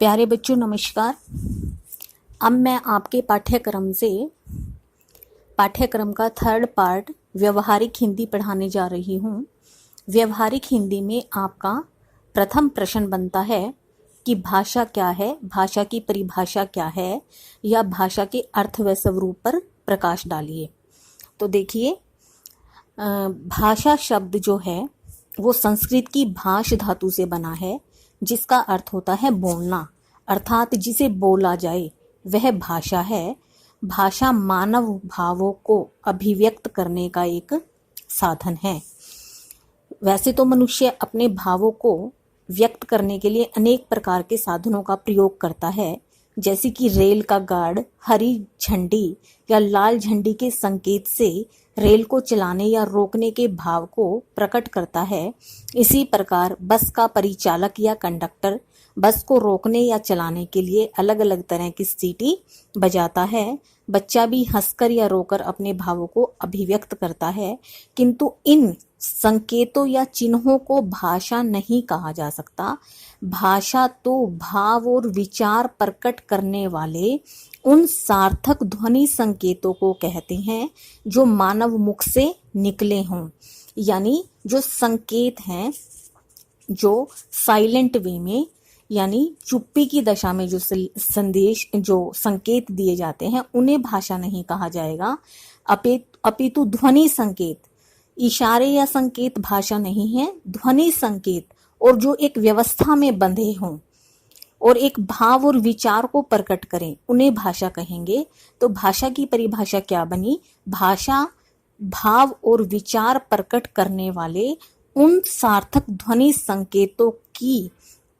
प्यारे बच्चों नमस्कार। अब मैं आपके पाठ्यक्रम का थर्ड पार्ट व्यवहारिक हिंदी पढ़ाने जा रही हूँ। व्यवहारिक हिंदी में आपका प्रथम प्रश्न बनता है कि भाषा क्या है, भाषा की परिभाषा क्या है, या भाषा के अर्थ व स्वरूप पर प्रकाश डालिए। तो देखिए, भाषा शब्द जो है वो संस्कृत की भाष धातु से बना है, जिसका अर्थ होता है बोलना, अर्थात जिसे बोला जाए वह भाषा है। भाषा मानव भावों को अभिव्यक्त करने का एक साधन है। वैसे तो मनुष्य अपने भावों को व्यक्त करने के लिए अनेक प्रकार के साधनों का प्रयोग करता है, जैसे कि रेल का गार्ड हरी झंडी या लाल झंडी के संकेत से रेल को चलाने या रोकने के भाव को प्रकट करता है। इसी प्रकार बस का परिचालक या कंडक्टर बस को रोकने या चलाने के लिए अलग अलग तरह की सीटी बजाता है। बच्चा भी हंसकर या रोकर अपने भावों को अभिव्यक्त करता है, किंतु इन संकेतों या चिन्हों को भाषा नहीं कहा जा सकता। भाषा तो भाव और विचार प्रकट करने वाले उन सार्थक ध्वनि संकेतों को कहते हैं जो मानव मुख से निकले हों, यानी जो संकेत हैं, जो साइलेंट वे में यानी चुप्पी की दशा में जो संदेश जो संकेत दिए जाते हैं उन्हें भाषा नहीं कहा जाएगा, अपितु ध्वनि संकेत। इशारे या संकेत भाषा नहीं है। ध्वनि संकेत और जो एक व्यवस्था में बंधे हों और एक भाव और विचार को प्रकट करें उन्हें भाषा कहेंगे। तो भाषा की परिभाषा क्या बनी? भाषा भाव और विचार प्रकट करने वाले उन सार्थक ध्वनि संकेतों की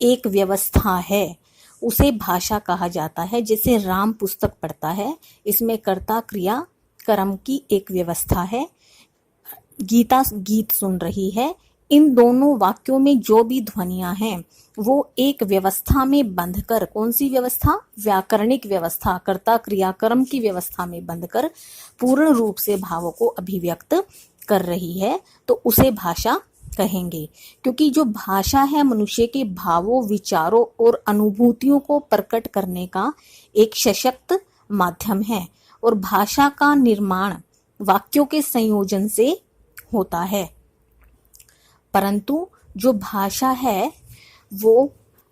एक व्यवस्था है, उसे भाषा कहा जाता है। जैसे राम पुस्तक पढ़ता है, इसमें कर्ता क्रिया कर्म की एक व्यवस्था है। गीता गीत सुन रही है। इन दोनों वाक्यों में जो भी ध्वनियां हैं वो एक व्यवस्था में बंधकर, कौन सी व्यवस्था? व्याकरणिक व्यवस्था, कर्ता क्रिया कर्म की व्यवस्था में बंधकर पूर्ण रूप से भावों को अभिव्यक्त कर रही है, तो उसे भाषा कहेंगे। क्योंकि जो भाषा है मनुष्य के भावों, विचारों और अनुभूतियों को प्रकट करने का एक सशक्त माध्यम है, और भाषा का निर्माण वाक्यों के संयोजन से होता है। परंतु जो भाषा है वो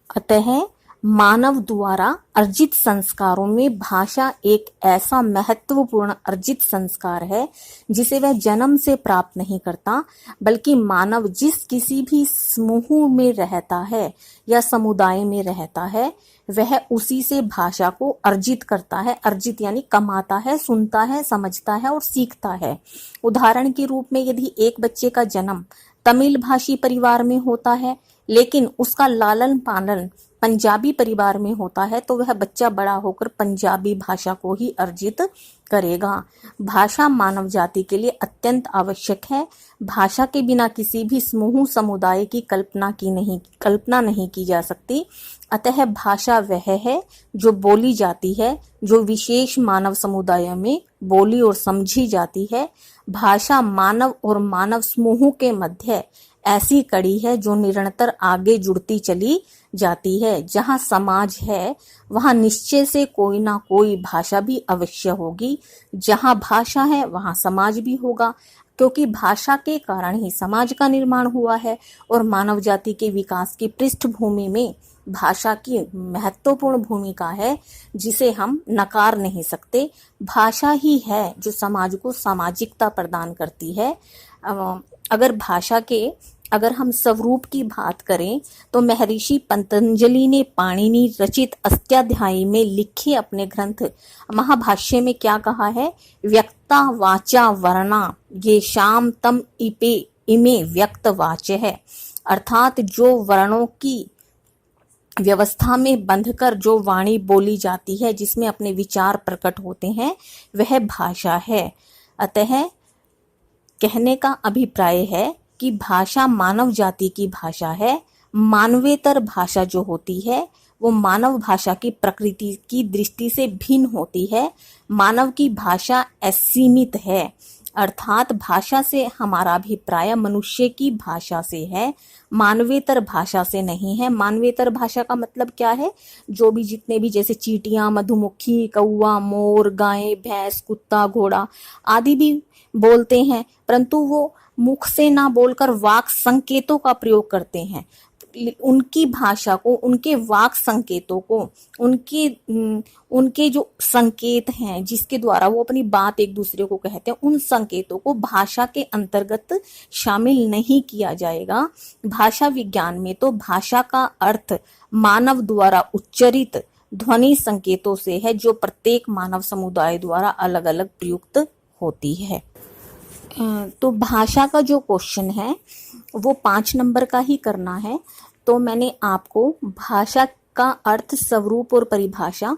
अतः मानव द्वारा अर्जित संस्कारों में भाषा एक ऐसा महत्वपूर्ण अर्जित संस्कार है जिसे वह जन्म से प्राप्त नहीं करता, बल्कि मानव जिस किसी भी समूह में रहता है या समुदाय में रहता है वह उसी से भाषा को अर्जित करता है। अर्जित यानी कमाता है, सुनता है, समझता है और सीखता है। उदाहरण के रूप में यदि एक बच्चे का जन्म तमिल भाषी परिवार में होता है लेकिन उसका लालन पालन पंजाबी परिवार में होता है, तो वह बच्चा बड़ा होकर पंजाबी भाषा को ही अर्जित करेगा। भाषा मानव जाति के लिए अत्यंत आवश्यक है। भाषा के बिना किसी भी समूह समुदाय की कल्पना नहीं की जा सकती। अतः भाषा वह है जो बोली जाती है, जो विशेष मानव समुदाय में बोली और समझी जाती है। भाषा मानव और मानव समूह के मध्य ऐसी कड़ी है जो निरंतर आगे जुड़ती चली जाती है। जहाँ समाज है वहाँ निश्चय से कोई ना कोई भाषा भी अवश्य होगी। जहाँ भाषा है वहाँ समाज भी होगा, क्योंकि भाषा के कारण ही समाज का निर्माण हुआ है, और मानव जाति के विकास की पृष्ठभूमि में भाषा की महत्वपूर्ण भूमिका है जिसे हम नकार नहीं सकते। भाषा ही है जो समाज को सामाजिकता प्रदान करती है। अगर हम स्वरूप की बात करें तो महर्षि पतंजलि ने पाणिनि रचित अष्टाध्यायी में लिखे अपने ग्रंथ महाभाष्य में क्या कहा है? व्यक्ता वाचा वर्णा ये शाम तम इमे व्यक्त वाच्य है। अर्थात जो वर्णों की व्यवस्था में बंधकर जो वाणी बोली जाती है, जिसमें अपने विचार प्रकट होते हैं, वह भाषा है। अतः कहने का अभिप्राय है कि भाषा मानव जाति की भाषा है। मानवेतर भाषा जो होती है वो मानव भाषा की प्रकृति की दृष्टि से भिन्न होती है। मानव की भाषा असीमित है, अर्थात भाषा से हमारा अभिप्राय मनुष्य की भाषा से है, मानवेतर भाषा से नहीं है। मानवेतर भाषा का मतलब क्या है? जो भी जितने भी जैसे चींटियां, मधुमक्खी, कौवा, मोर, गाय, भैंस, कुत्ता, घोड़ा आदि भी बोलते हैं, परंतु वो मुख से ना बोलकर वाक संकेतों का प्रयोग करते हैं। उनकी भाषा को, उनके वाक संकेतों को, उनके जो संकेत हैं जिसके द्वारा वो अपनी बात एक दूसरे को कहते हैं, उन संकेतों को भाषा के अंतर्गत शामिल नहीं किया जाएगा। भाषा विज्ञान में तो भाषा का अर्थ मानव द्वारा उच्चरित ध्वनि संकेतों से है, जो प्रत्येक मानव समुदाय द्वारा अलग अलग प्रयुक्त होती है। तो भाषा का जो क्वेश्चन है वो 5 नंबर का ही करना है। तो मैंने आपको भाषा का अर्थ, स्वरूप और परिभाषा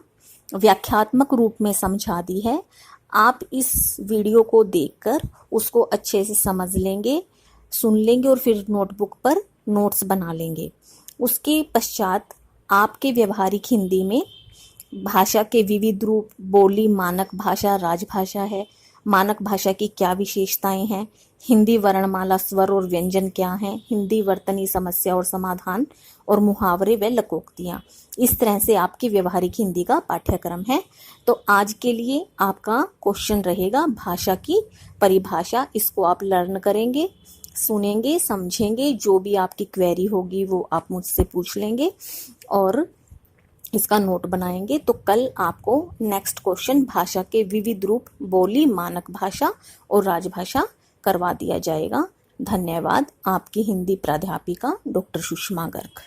व्याख्यात्मक रूप में समझा दी है। आप इस वीडियो को देखकर उसको अच्छे से समझ लेंगे, सुन लेंगे और फिर नोटबुक पर नोट्स बना लेंगे। उसके पश्चात आपके व्यवहारिक हिंदी में भाषा के विविध रूप, बोली, मानक भाषा, राजभाषा है, मानक भाषा की क्या विशेषताएं हैं, हिंदी वर्णमाला, स्वर और व्यंजन क्या हैं, हिंदी वर्तनी समस्या और समाधान, और मुहावरे व लोकोक्तियां। इस तरह से आपकी व्यवहारिक हिंदी का पाठ्यक्रम है। तो आज के लिए आपका क्वेश्चन रहेगा भाषा की परिभाषा। इसको आप लर्न करेंगे, सुनेंगे, समझेंगे। जो भी आपकी क्वेरी होगी वो आप मुझसे पूछ लेंगे और इसका नोट बनाएंगे। तो कल आपको नेक्स्ट क्वेश्चन भाषा के विविध रूप, बोली, मानक भाषा और राजभाषा करवा दिया जाएगा। धन्यवाद। आपकी हिंदी प्राध्यापिका डॉक्टर सुषमा गर्ग।